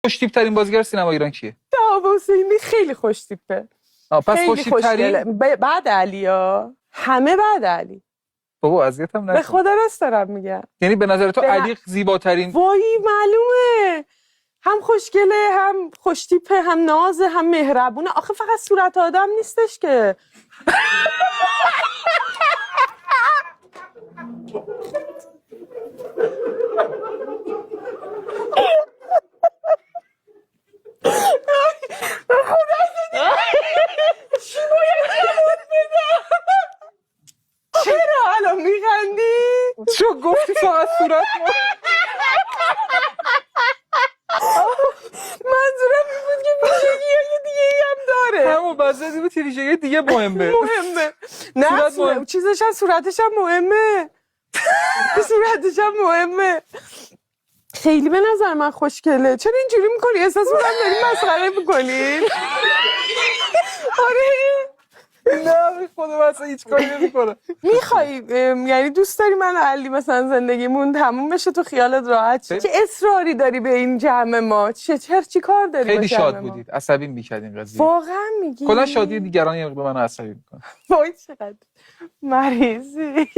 خوش تیپ ترین بازیگر سینما ایران کیه؟ داوود حسینی خیلی خوش تیپه. پس خوش تیپ ترین بعد علیا، همه بعد علی. بابا اذیتم نکن. به خدا راست دارم میگم. یعنی به نظر تو علی زیباترین؟ وای معلومه، هم خوشگله، هم خوش تیپه، هم نازه، هم مهربونه. آخه فقط صورت آدم نیستش که. چرا الان میخندی؟ چون گفتی فقط صورت منظورم این بود که ویژگی های دیگه ای هم داره. همون بعضی بود ویژگی دیگه مهمه. نه چیزش هم صورتش هم مهمه. صورتش هم مهمه. خیلی به نظر من خوشگله. چرا اینجوری میکنی؟ احساس میکنم داری مسخره میکنی. آره نه خدا مثلا هیچ کاری نمیکنه. میخوای یعنی دوست داری من و علی مثلا زندگیمون تموم بشه تو خیالت راحت شه؟ چه اصراری داری به این جمع ما؟ چی کار داری؟ خیلی شاد بودید، عصبی میکرد این قضیه. واقعا میگی؟ کلا شادی دیگران یه به من عصبی میکنه. وای چقدر مریضی.